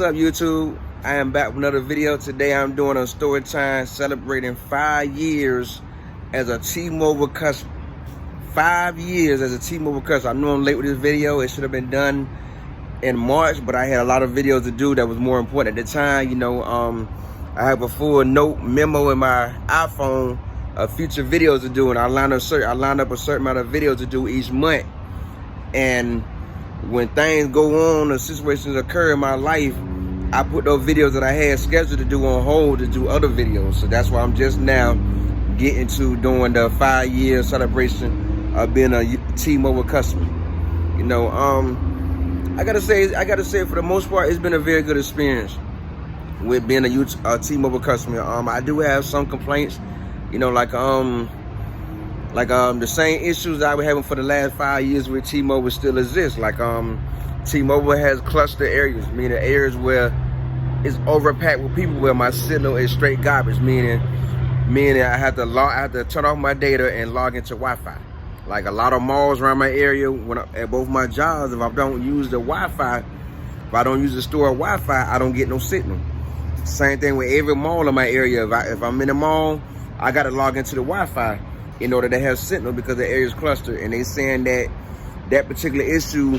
What's up, YouTube? I am back with another video. Today I'm doing a story time celebrating 5 years as a T-Mobile customer. 5 years as a T-Mobile customer. I know I'm late with this video. It should have been done in March, but I had a lot of videos to do that was more important at the time. I have a full note memo in my iPhone of future videos to do, and I lined up a certain amount of videos to do each month. And when things go on or situations occur in my life, I put those videos that I had scheduled to do on hold to do other videos. So that's why I'm just now getting to doing the 5-year celebration of being a T-Mobile customer. I gotta say for the most part, it's been a very good experience with being a T-Mobile customer. I do have some complaints, the same issues that I was having for the last 5 years with T-Mobile still exist. T-Mobile has cluster areas, meaning areas where it's overpacked with people, where my signal is straight garbage, meaning I have to turn off my data and log into Wi-Fi. Like a lot of malls around my area, at both my jobs, if I don't use the Wi-Fi, if I don't use the store Wi-Fi, I don't get no signal. Same thing with every mall in my area. If I'm in a mall, I got to log into the Wi-Fi in order to have signal because the area is clustered. And they saying that particular issue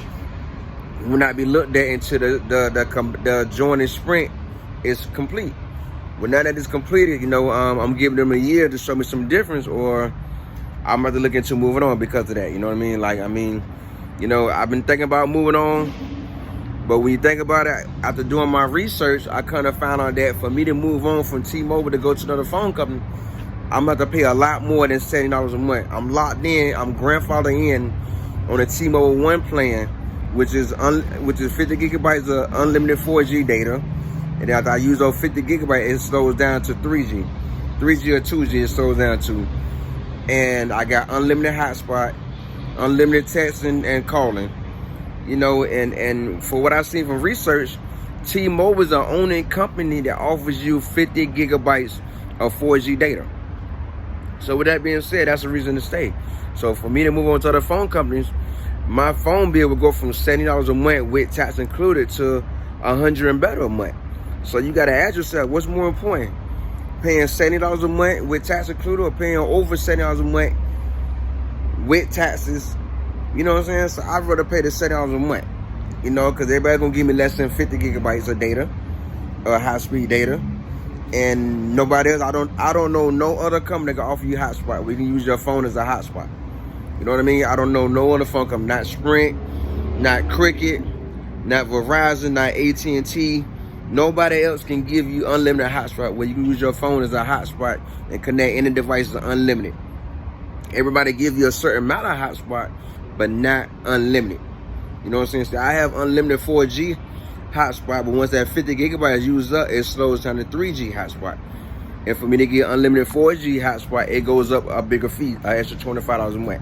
will not be looked at until the joining sprint is complete. Well, now that it's completed, I'm giving them a year to show me some difference, or I'm about to look into moving on because of that. You know what I mean? I've been thinking about moving on, but when you think about it, after doing my research, I kind of found out that for me to move on from T-Mobile to go to another phone company, I'm about to pay a lot more than $70 a month. I'm locked in. I'm grandfathered in on a T-Mobile One plan, which is 50 gigabytes of unlimited 4G data. And after I use those 50 gigabytes, it slows down to 3G. 3G or 2G, it slows down to. And I got unlimited hotspot, unlimited text and calling. And for what I've seen from research, T-Mobile is the only company that offers you 50 gigabytes of 4G data. So with that being said, that's a reason to stay. So for me to move on to other phone companies, my phone bill would go from $70 a month with tax included to $100 and better a month. So you got to ask yourself, what's more important? Paying $70 a month with tax included, or paying over $70 a month with taxes? You know what I'm saying? So I'd rather pay the $70 a month, because everybody's going to give me less than 50 gigabytes of data, or high-speed data. And nobody else, I don't know no other company that can offer you hotspot where you can use your phone as a hotspot. You know what I mean? I don't know no other phone company, not Sprint, not Cricket, not Verizon, not AT&T. Nobody else can give you unlimited hotspot where you can use your phone as a hotspot and connect any devices unlimited. Everybody give you a certain amount of hotspot, but not unlimited. You know what I'm saying? So I have unlimited 4G hotspot, but once that 50 gigabytes used up, it slows down to 3G hotspot. And for me to get unlimited 4G hotspot, it goes up a bigger fee, an extra $25 a month.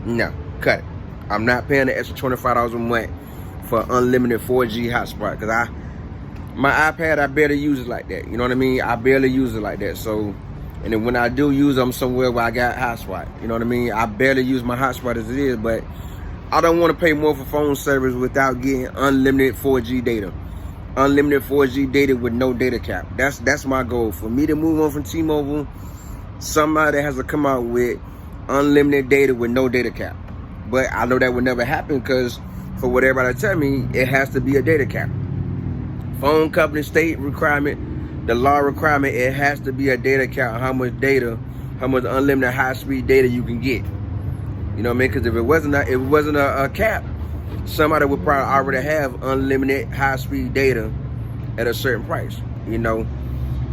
No, cut it. I'm not paying the extra $25 a month for unlimited 4G hotspot, because my iPad, I barely use it like that. You know what I mean? I barely use it like that. So, and then when I do use them somewhere where I got hotspot, you know what I mean? I barely use my hotspot as it is, but I don't want to pay more for phone service without getting unlimited 4G data. Unlimited 4G data with no data cap. That's my goal. For me to move on from T-Mobile, somebody has to come out with unlimited data with no data cap. But I know that would never happen, because for what everybody tell me, it has to be a data cap. Phone company state requirement, the law requirement, it has to be a data cap. How much unlimited high-speed data you can get. You know what I mean? Because if it wasn't a cap, somebody would probably already have unlimited high-speed data at a certain price.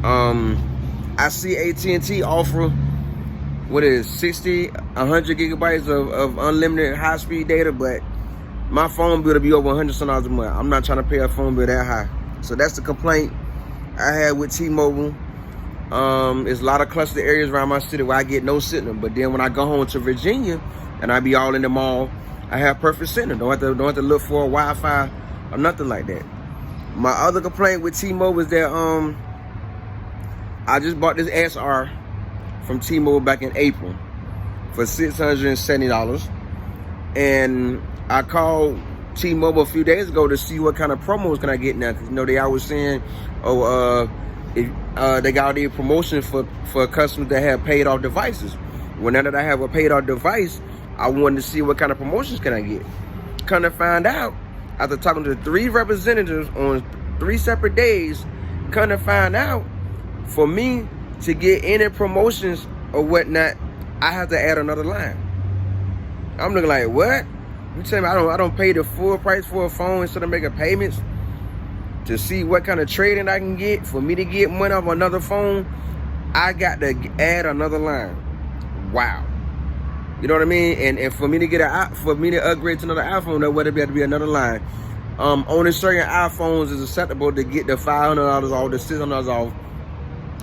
I see AT&T offer 60, 100 gigabytes of unlimited high-speed data, but my phone bill to be over $100 a month. I'm not trying to pay a phone bill that high. So that's the complaint I had with T-Mobile. There's a lot of cluster areas around my city where I get no signal, but then when I go home to Virginia and I be all in the mall, I have perfect signal. Don't have to look for a Wi-Fi or nothing like that. My other complaint with T-Mobile is that I just bought this SR from T-Mobile back in April for $670, and I called T-Mobile a few days ago to see what kind of promos can I get now. 'Cause, you know, they always saying, oh, they got the promotion for customers that have paid off devices. Well, now that I have a paid off device, I wanted to see what kind of promotions can I get. Come to find out, after talking to 3 representatives on 3 separate days, come to find out, for me to get any promotions or whatnot, I have to add another line. I'm looking like, what? You tell me I don't pay the full price for a phone instead of making payments to see what kind of trading I can get? For me to get money off another phone, I got to add another line. Wow. You know what I mean? And for me to upgrade to another iPhone, there would have to be another line. Only certain iPhones is acceptable to get the $500 off, the $600 off.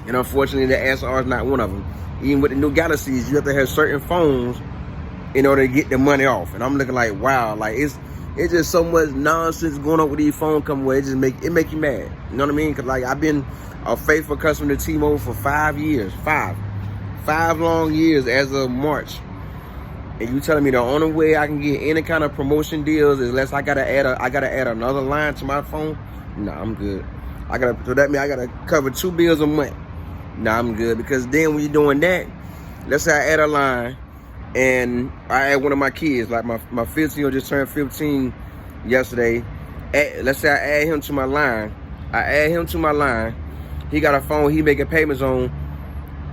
And unfortunately, the SR is not one of them. Even with the new Galaxies, you have to have certain phones in order to get the money off. And I'm looking like, wow, like it's just so much nonsense going on with these phone companies where it make you mad. You know what I mean? Because like I've been a faithful customer to T-Mobile for 5 years, five long years as of March. And you telling me the only way I can get any kind of promotion deals is unless I gotta add another line to my phone? Nah, I'm good. So that means I gotta cover 2 bills a month. Nah, I'm good. Because then when you're doing that, let's say I add a line and I add one of my kids, like my 15-year-old just turned 15 yesterday. Let's say I add him to my line. He got a phone he making payments on.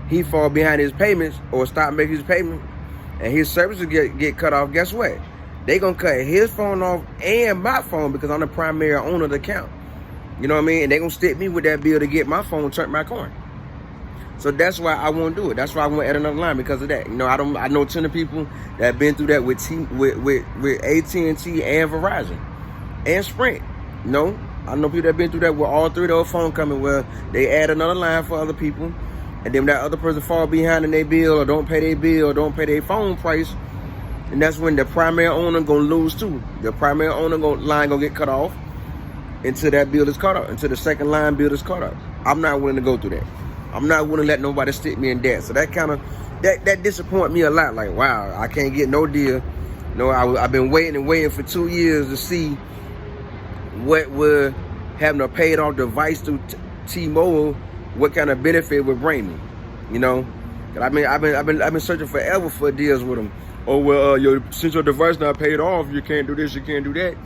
He fall behind his payments or stop making his payment, and his services get cut off. Guess what? They gonna cut his phone off and my phone because I'm the primary owner of the account. You know what I mean? And they gonna stick me with that bill to get my phone turned back on. So that's why I won't do it. That's why I won't add another line because of that. You know, I know 10 of people that have been through that with AT&T and Verizon and Sprint. You know, I know people that have been through that with all 3 of those phone companies where they add another line for other people, and then that other person fall behind in their bill or don't pay their bill or don't pay their phone price, and that's when the primary owner gonna lose too. The primary owner line gonna get cut off until that bill is caught up, until the second line bill is caught up. I'm not willing to go through that. I'm not willing to let nobody stick me in debt. So that kind of that disappoint me a lot. Like, wow, I can't get no deal. You know, I've been waiting for 2 years to see what would having a paid off device through T-Mobile, what kind of benefit would bring me. You know, I've been searching forever for deals with them. Oh well, since your device not paid off, you can't do this, you can't do that.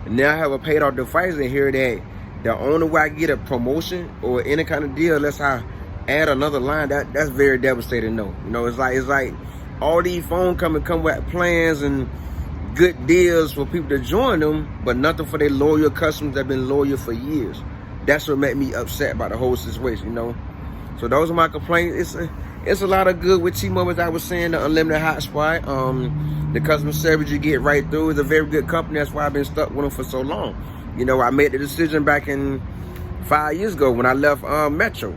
And now I have a paid off device and hear that the only way I get a promotion or any kind of deal unless I add another line, that's very devastating. No, you know, it's like all these phone come with plans and good deals for people to join them, but nothing for their loyal customers that have been loyal for years. That's what made me upset about the whole situation, you know. So those are my complaints. It's a lot of good with T-Mobile, as I was saying, the unlimited hotspot. The customer service you get right through is a very good company. That's why I've been stuck with them for so long. You know, I made the decision back in 5 years ago when I left Metro.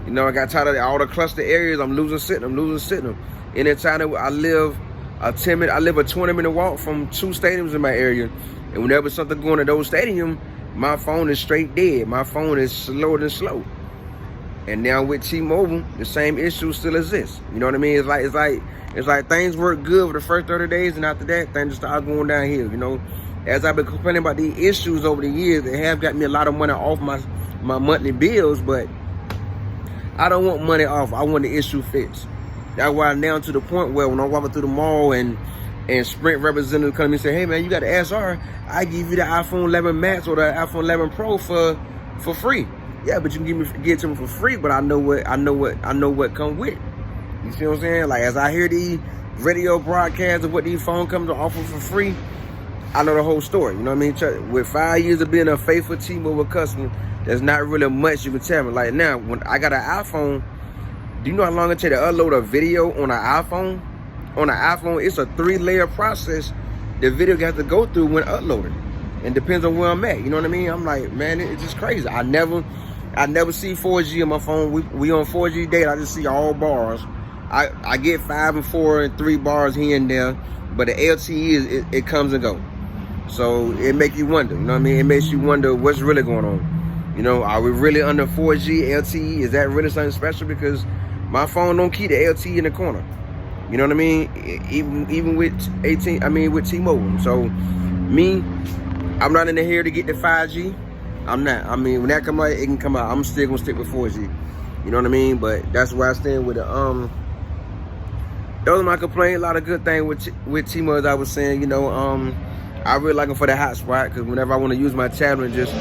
You know, I got tired of all the cluster areas. I'm losing signal. In the time that I live a 20-minute walk from 2 stadiums in my area. And whenever something going to those stadiums, my phone is straight dead. My phone is slower than slow. And now with T-Mobile, the same issue still exists. You know what I mean? It's like things work good for the first 30 days, and after that, things start going downhill. You know, as I've been complaining about these issues over the years, they have got me a lot of money off my monthly bills, but I don't want money off. I want the issue fixed. That's why I'm now to the point where when I'm walking through the mall and Sprint representative come and say, "Hey man, you got the SR? I give you the iPhone 11 Max or the iPhone 11 Pro for free." Yeah, but you can give it to me for free, but I know what come with it. You see what I'm saying? Like, as I hear these radio broadcasts of what these phone companies offer for free, I know the whole story. You know what I mean? With 5 years of being a faithful T-Mobile customer, there's not really much you can tell me. Like now, when I got an iPhone, do you know how long it takes to upload a video on an iPhone? On an iPhone, it's a 3-layer process the video has to go through when uploaded. And depends on where I'm at. You know what I mean? I'm like, man, it's just crazy. I never see 4G on my phone. We on 4G data. I just see all bars. I get 5 and 4 and 3 bars here and there, but the LTE it comes and go. So it make you wonder. You know what I mean? It makes you wonder what's really going on. You know, are we really under 4G LTE? Is that really something special? Because my phone don't keep the LTE in the corner. You know what I mean? Even with with T-Mobile. So me, I'm not in the here to get the 5G. I'm not. I mean, when that come out, it can come out. I'm still gonna stick with 4G. You know what I mean? But that's where I stand with the those are my complaints. A lot of good things with T-Mobile, as I was saying. You know, I really like them for the hotspot, because whenever I want to use my tablet and just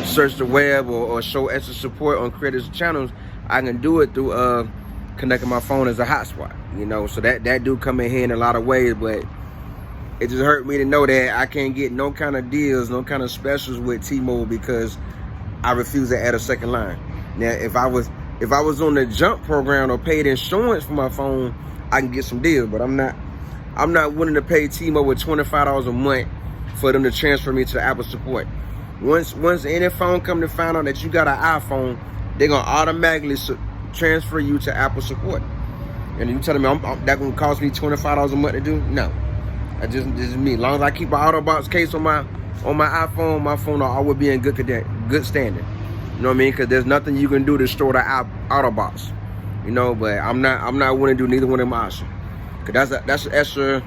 search the web or show extra support on creators' channels, I can do it through connecting my phone as a hotspot. You know, so that do come in here in a lot of ways, but it just hurt me to know that I can't get no kind of deals, no kind of specials with T-Mobile because I refuse to add a second line. Now, if I was on the jump program or paid insurance for my phone, I can get some deals, but I'm not willing to pay T-Mobile $25 a month for them to transfer me to Apple support. Once any phone come to find out that you got an iPhone, they're gonna automatically transfer you to Apple support. And you telling me that gonna cost me $25 a month to do? No. This is me. As long as I keep an Autobox case on my iPhone, my phone will always be in good standing. You know what I mean? Because there's nothing you can do to store the Autobox. You know, but I'm not willing to do neither one of them options. Cause that's an extra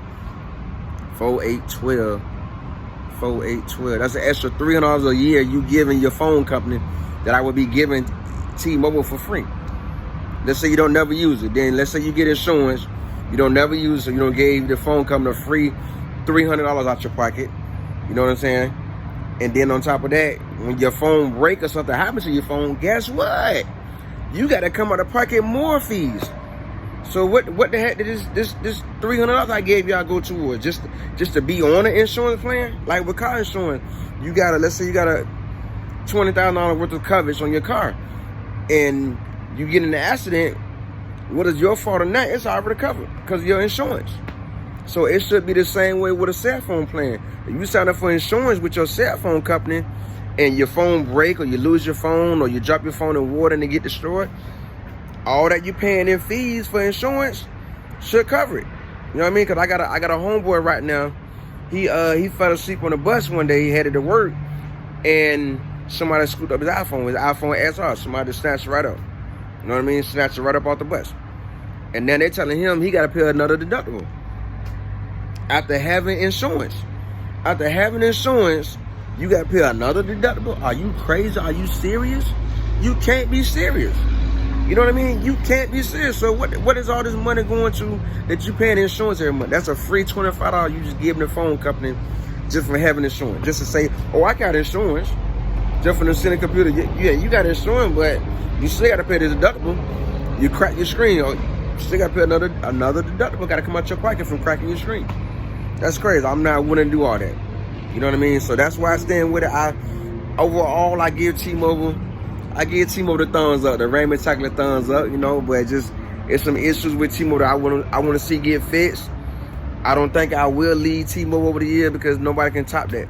4812. That's an extra $300 a year you giving your phone company that I would be giving T-Mobile for free. Let's say you don't never use it. Then let's say you get insurance, you don't never use it, so you don't give the phone company a free $300 out your pocket. You know what I'm saying? And then on top of that, when your phone break or something happens to your phone, guess what? You got to come out of pocket more fees. So what the heck did this $300 I gave y'all go towards? Just to be on an insurance plan? Like with car insurance, let's say you got a $20,000 worth of coverage on your car, and you get in an accident. What is your fault or not? It's already covered because of your insurance. So it should be the same way with a cell phone plan. If you sign up for insurance with your cell phone company and your phone break, or you lose your phone, or you drop your phone in water and it get destroyed, all that you're paying in fees for insurance should cover it. You know what I mean? Because I got a homeboy right now. He fell asleep on the bus one day. He headed to work, and somebody scooped up his iPhone SR. Somebody snatched it right up. You know what I mean? Snatched it right up off the bus. And then they're telling him he got to pay another deductible after having insurance. After having insurance, you got to pay another deductible? Are you crazy? Are you serious? You can't be serious. You know what I mean? You can't be serious. So what is all this money going to that you paying insurance every month? That's a free $25 you just giving the phone company just for having insurance. Just to say, oh, I got insurance. Just for the center computer. Yeah, you got insurance, but you still got to pay the deductible. You crack your screen, you still got to pay another deductible. Got to come out your pocket from cracking your screen. That's crazy. I'm not willing to do all that. You know what I mean? So that's why I stand with it. Overall, I give T-Mobile the thumbs up, the Raymondtacular thumbs up, you know, but it's some issues with T-Mobile that I want to see get fixed. I don't think I will leave T-Mobile over the year because nobody can top that.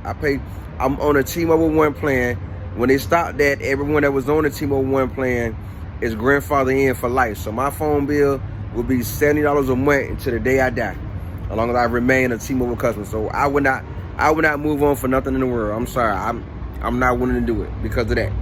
I'm on a T-Mobile One plan. When they stopped that, everyone that was on the T-Mobile One plan is grandfathered in for life. So my phone bill will be $70 a month until the day I die, as long as I remain a T-Mobile customer. So I would not move on for nothing in the world. I'm sorry. I'm not willing to do it because of that.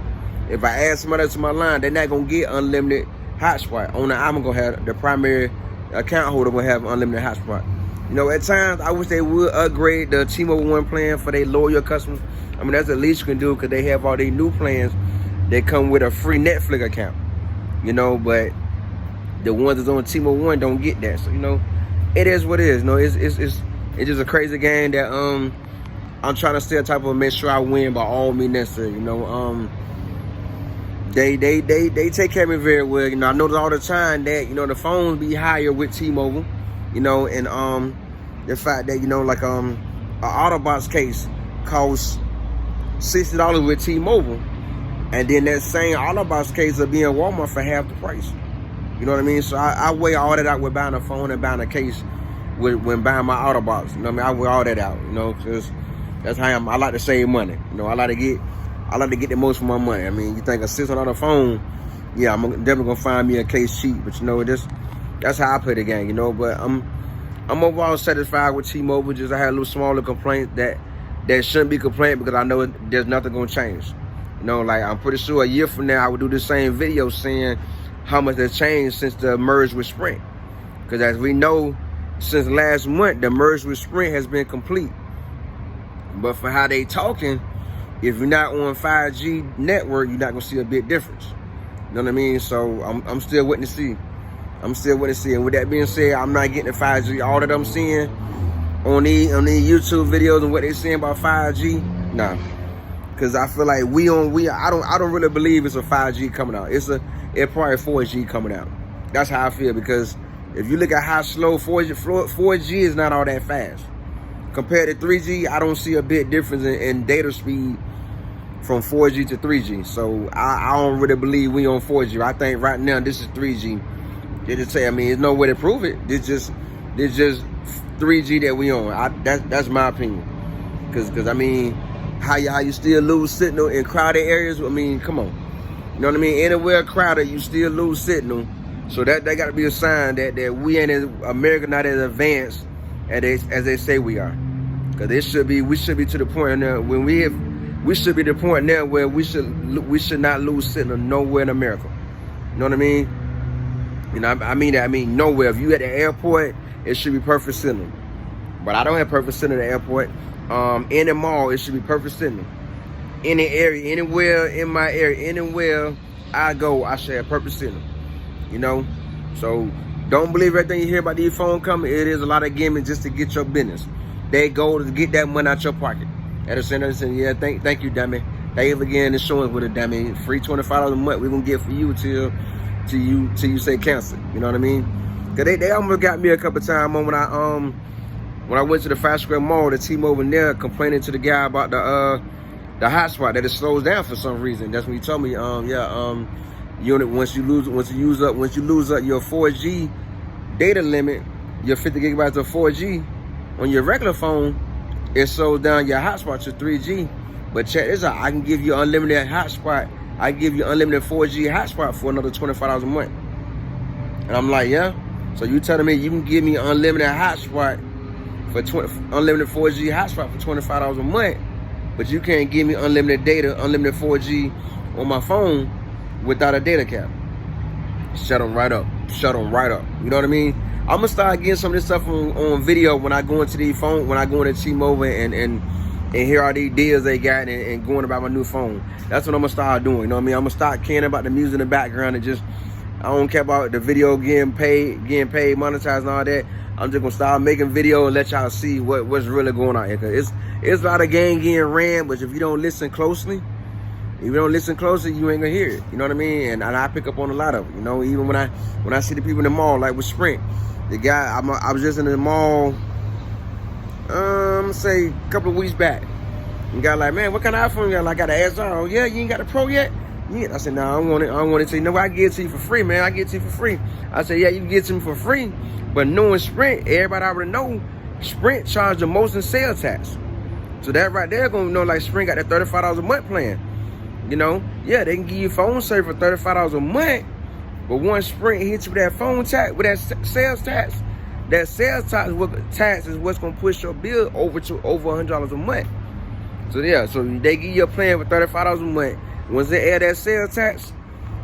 If I add somebody else to my line, they're not gonna get unlimited hotspot. I'm gonna have the primary account holder will have unlimited hotspot. You know, at times I wish they would upgrade the T-Mobile One plan for their loyal customers. I mean, that's the least you can do because they have all these new plans that come with a free Netflix account. You know, but the ones that's on T-Mobile One don't get that. So you know, it is what it is. You know, it's just a crazy game that I'm trying to still type of make sure I win by all means necessary. You know, they take care of me very well. You know, I notice all the time that, you know, the phones be higher with T-Mobile. You know, and the fact that, you know, like an Autobox case costs $60 with T-Mobile, and then that same Autobox case will be in Walmart for half the price. You know what I mean? So I weigh all that out with buying a phone and buying a case when buying my Autobox. You know what I mean? I weigh all that out. You know, because that's how I like to save money. You know, I like to get the most for my money. I mean, you think a $600 phone, yeah, I'm definitely gonna find me a case cheap. But you know, that's how I play the game. You know, but I'm overall satisfied with T-Mobile. Just I had a little smaller complaint that shouldn't be complaint because I know there's nothing gonna change. You know, like I'm pretty sure a year from now I would do the same video saying how much has changed since the merge with Sprint. Because as we know, since last month the merge with Sprint has been complete. But for how they talking, if you're not on 5G network, you're not gonna see a big difference. You know what I mean? So I'm still waiting to see. I'm still waiting to see. And with that being said, I'm not getting the 5G. All that I'm seeing on these YouTube videos and what they're saying about 5G, nah. Cause I feel like I don't really believe it's a 5G coming out. It's probably 4G coming out. That's how I feel, because if you look at how slow 4G is not all that fast. Compared to 3G, I don't see a big difference in data speed from 4G to 3G. So I don't really believe we on 4G. I think right now this is 3G. They just say, I mean, there's no way to prove it. It's just 3G that we on. That's my opinion. Cause I mean, how you still lose signal in crowded areas? I mean, come on. You know what I mean? Anywhere crowded, you still lose signal. So that got to be a sign that we ain't as America not as advanced as they say we are. Cause we should be to the point now when we should be the point now where we should not lose signal nowhere in America. You know what I mean? You know, I mean nowhere. If you at the airport, it should be perfect signal. But I don't have perfect signal at the airport. In the mall, it should be perfect signal. Any area, anywhere in my area, anywhere I go, I should have perfect signal. You know? So don't believe everything you hear about these phone companies. It is a lot of gimmicks just to get your business. They go to get that money out your pocket. At the center, they say, yeah, thank you, dummy. Thank you for getting insurance with it, dummy. Free $25 a month we're gonna get for you till you say cancel. You know what I mean? Cause they almost got me a couple times when I went to the Fast Square Mall, the T-Mobile in there complaining to the guy about the hotspot that it slows down for some reason. That's when he told me, unit once you lose up your 4G data limit, your 50 gigabytes of 4G on your regular phone, it slows down your hotspot to 3G. But check this out, I can give you unlimited hotspot. I can give you unlimited 4G hotspot for another $25 a month. And I'm like, yeah. So you telling me you can give me unlimited hotspot unlimited 4G hotspot for $25 a month, but you can't give me unlimited data, unlimited 4G on my phone without a data cap. Shut them right up. Shut them right up. You know what I mean? I'm gonna start getting some of this stuff on video when I go into these phone, when I go into T-Mobile and hear all these deals they got and going about my new phone. That's what I'm gonna start doing. You know what I mean? I'm gonna start caring about the music in the background and just, I don't care about the video getting paid, monetized and all that. I'm just gonna start making video and let y'all see what's really going on here. Cause it's a lot of gang getting ran, but if you don't listen closely, you ain't gonna hear it. You know what I mean? And I pick up on a lot of it. You know, even when I see the people in the mall, like with Sprint, the guy, I was just in the mall, say a couple of weeks back. And guy like, man, what kind of iPhone you got? Like, I got an SR. Oh yeah, you ain't got a Pro yet? Yeah. I said, no, I don't want it. Say, no, I get it to you for free, man. I get it to you for free. I said, yeah, you can get it to me for free. But knowing Sprint, everybody already know Sprint charge the most in sales tax. So that right there gonna know, like, Sprint got that $35 a month plan. You know, yeah, they can give you phone service for $35 a month, but once Sprint hits you with that phone tax, with that sales tax, that sales tax is what's gonna push your bill over $100 a month. So yeah, so they give you a plan for $35 a month. Once they add that sales tax,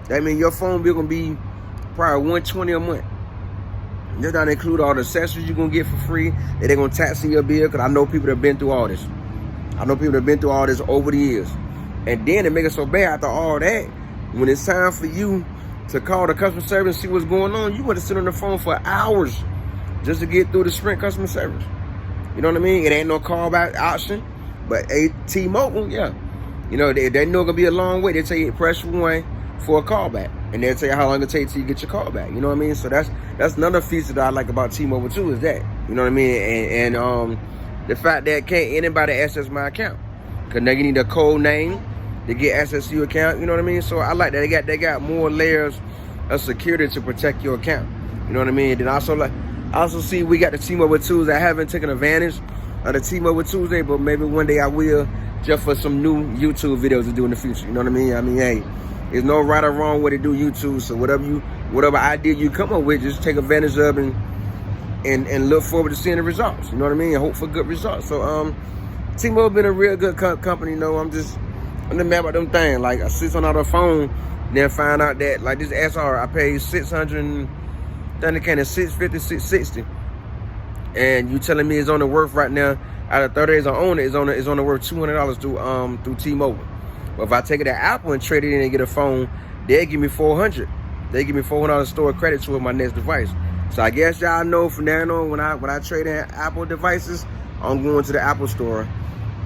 that means your phone bill gonna be probably $120 a month. They're gonna include all the accessories you're gonna get for free. They're gonna tax in your bill, because I know people that have been through all this. Over the years. And then it make it so bad after all that, when it's time for you to call the customer service and see what's going on, you want to sit on the phone for hours just to get through the Sprint customer service. You know what I mean? It ain't no callback option, but T-Mobile, yeah. You know, they know it's gonna be a long wait. They tell you press 1 for a callback, and they'll tell you how long it takes till you get your call back. You know what I mean? So that's another feature that I like about T-Mobile too, is that. You know what I mean? And the fact that can't anybody access my account, because now you need a code name to get access to your account. You know what I mean? So I like that they got more layers of security to protect your account. You know what I mean? Then I also see we got the T-Mobile Tuesday. I haven't taken advantage of the T-Mobile Tuesday, but maybe one day I will, just for some new YouTube videos to do in the future. You know what I mean? I mean, hey, there's no right or wrong way to do YouTube. So whatever idea you come up with, just take advantage of and look forward to seeing the results. You know what I mean? And hope for good results. So T-Mobile been a real good company. You know, I'm just mad about them things. Like, I sit on the phone, then find out that, like, this SR, I paid $600, then it came to $650, $660. And you telling me it's only worth right now out of 30 days I own it, it's only worth $200 through T-Mobile. But if I take it to Apple and trade it in and get a phone, they'll give me $400. They give me $400 store credit towards my next device. So I guess y'all know from now on, when I trade in Apple devices, I'm going to the Apple store.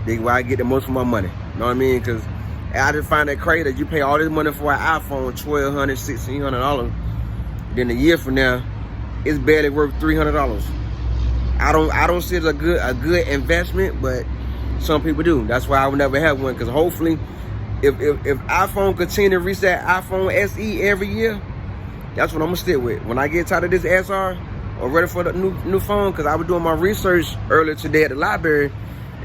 Where I get the most for my money. You know what I mean? Because I just find that crazy that you pay all this money for an iPhone, $1,200, $1,600. Then a year from now, it's barely worth $300. I don't see it as a good investment, but some people do. That's why I would never have one. Because hopefully, if iPhone continue to reach that iPhone SE every year, that's what I'm gonna stick with. When I get tired of this SR or ready for the new phone, because I was doing my research earlier today at the library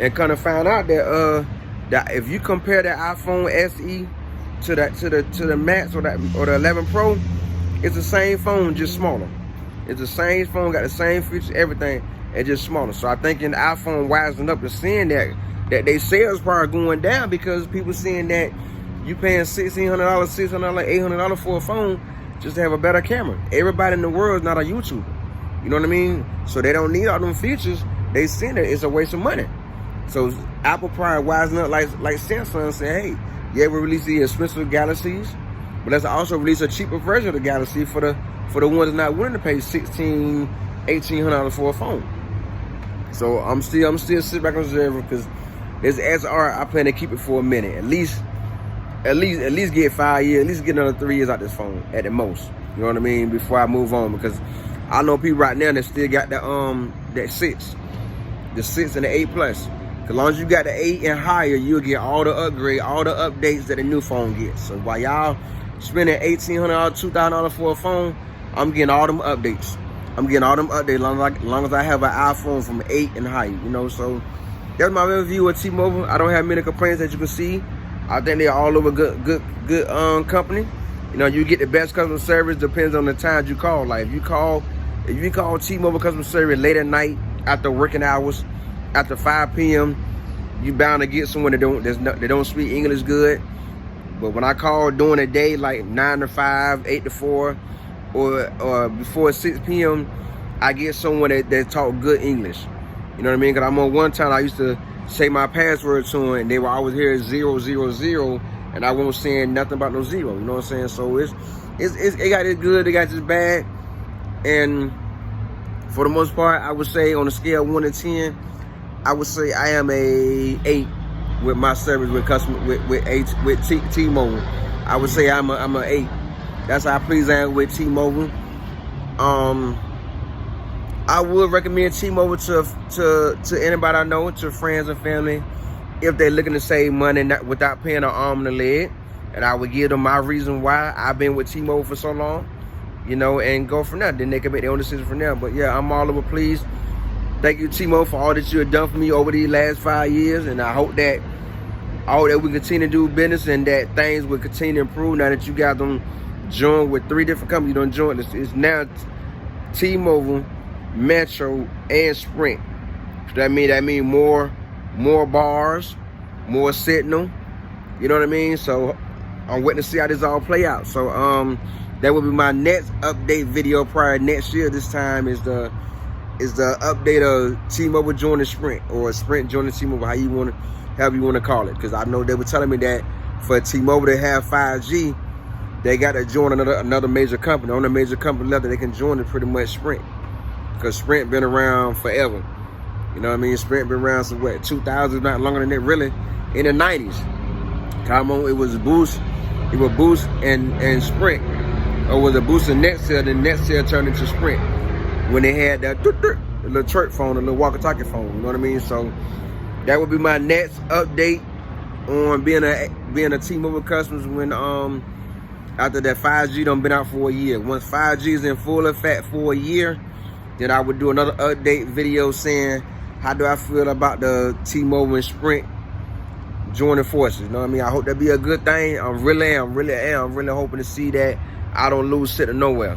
and kind of found out that that if you compare the iPhone SE to the Max or the 11 Pro, it's the same phone, just smaller. It's the same phone, got the same features, everything, and just smaller. So I think in the iPhone wising up and seeing that they sales probably going down because people seeing that you paying $1,600, $600, $800 for a phone just to have a better camera. Everybody in the world is not a YouTuber. You know what I mean? So they don't need all them features. They seeing that it's a waste of money. So Apple probably wising up like Samsung said, hey, yeah, we release the expensive Galaxies, but let's also release a cheaper version of the Galaxy for the ones that not willing to pay $1,600, $1,800 for a phone. So I'm still sitting back on reserve because this SR, I plan to keep it for a minute, at least get 5 years, at least get another 3 years out this phone at the most. You know what I mean? Before I move on, because I know people right now that still got that 6, the 6 and the 8 Plus. As long as you got the 8 and higher, you'll get all the upgrade, all the updates that a new phone gets. So while y'all spending $1,800, $2,000 for a phone, I'm getting all them updates. I'm getting all them updates long as I have an iPhone from 8 and higher, you know. So that's my review of T-Mobile. I don't have many complaints, as you can see. I think they're all over good company. You know, you get the best customer service, depends on the times you call. Like if you call T-Mobile customer service late at night, after working hours, after 5 p.m., you bound to get someone that don't speak English good. But when I call during the day, like 9 to 5, 8 to 4, or before 6 p.m., I get someone that talk good English. You know what I mean? Because I'm on one time I used to say my password to them, and they were always here 000, and I wasn't saying nothing about no 0. You know what I'm saying? So it got this good, it got this bad, and for the most part, I would say on a scale of 1 to 10, I would say I am a 8 with my service with T-Mobile. I would say I'm a 8. That's how pleased I am with T-Mobile. I would recommend T-Mobile to anybody I know, to friends and family, if they're looking to save money without paying an arm and a leg. And I would give them my reason why I've been with T-Mobile for so long, you know, and go from there. Then they can make their own decision from there. But yeah, I'm all over pleased. Thank you, T-Mobile, for all that you have done for me over these last 5 years. And I hope that we continue to do business and that things will continue to improve now that you got them joined with 3 different companies. You don't join this. It's now T-Mobile, Metro, and Sprint. So that mean more bars, more signal. You know what I mean? So I'm waiting to see how this all play out. So that will be my next update video prior next year. This time is the update of T-Mobile joining Sprint, or Sprint joining T-Mobile, however you want to call it. Because I know they were telling me that for T-Mobile to have 5G, they got to join another major company. On a major company level, they can join it pretty much Sprint. Because Sprint been around forever. You know what I mean? Sprint been around since what, 2000, not longer than that, really, in the 90s. Come on, it was Boost and Sprint. Or was it Boost and Nextel, then Nextel turned into Sprint. When they had that little church phone, the little walkie-talkie phone, you know what I mean? So that would be my next update on being a T-Mobile customer when after that 5G done been out for a year. Once 5G is in full effect for a year, then I would do another update video saying how do I feel about the T-Mobile and Sprint joining forces. You know what I mean? I hope that be a good thing. I'm really hoping to see that I don't lose shit to nowhere.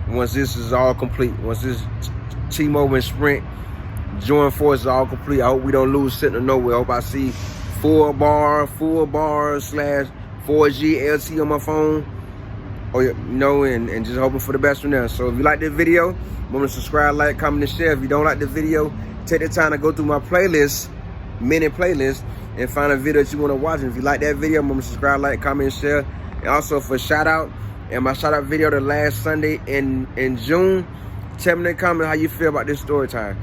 Once this is all complete, once this T-Mobile and Sprint join forces all complete, I hope we don't lose shit to nowhere. I hope I see full bar / 4G LTE on my phone and just hoping for the best from there. So if you like this video, remember to subscribe, like, comment, and share. If you don't like the video, take the time to go through my playlist, mini playlist, and find a video that you want to watch. And if you like that video, remember to subscribe, like, comment, and share. And also for shout out, and my shout out video the last Sunday in June, tell me in the comment how you feel about this story time.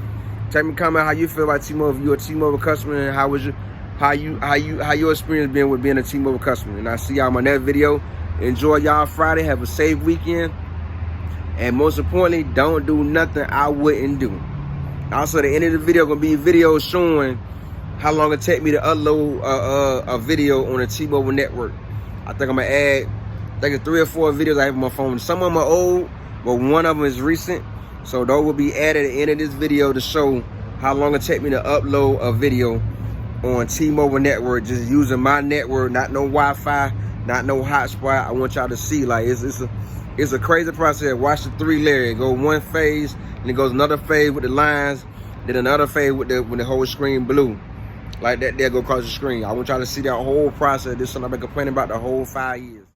Tell me in the comment how you feel about T-Mobile. If you're a T-Mobile customer, and how your experience been with being a T-Mobile customer. And I'll see y'all in my next video. Enjoy y'all Friday. Have a safe weekend. And most importantly, don't do nothing I wouldn't do. Also, at the end of the video, gonna be videos showing how long it take me to upload a video on a T-Mobile network. I think I'm gonna add, I think it's 3 or 4 videos I have on my phone. Some of them are old, but one of them is recent. So those will be added at the end of this video to show how long it take me to upload a video on T-Mobile network, just using my network, not no Wi-Fi, not no hotspot. I want y'all to see, like, it's a crazy process. Watch the 3-layer. It go one phase, and it goes another phase with the lines, then another phase with the whole screen blue. Like that, there go across the screen. I want y'all to see that whole process. This is something I've been complaining about the whole 5 years.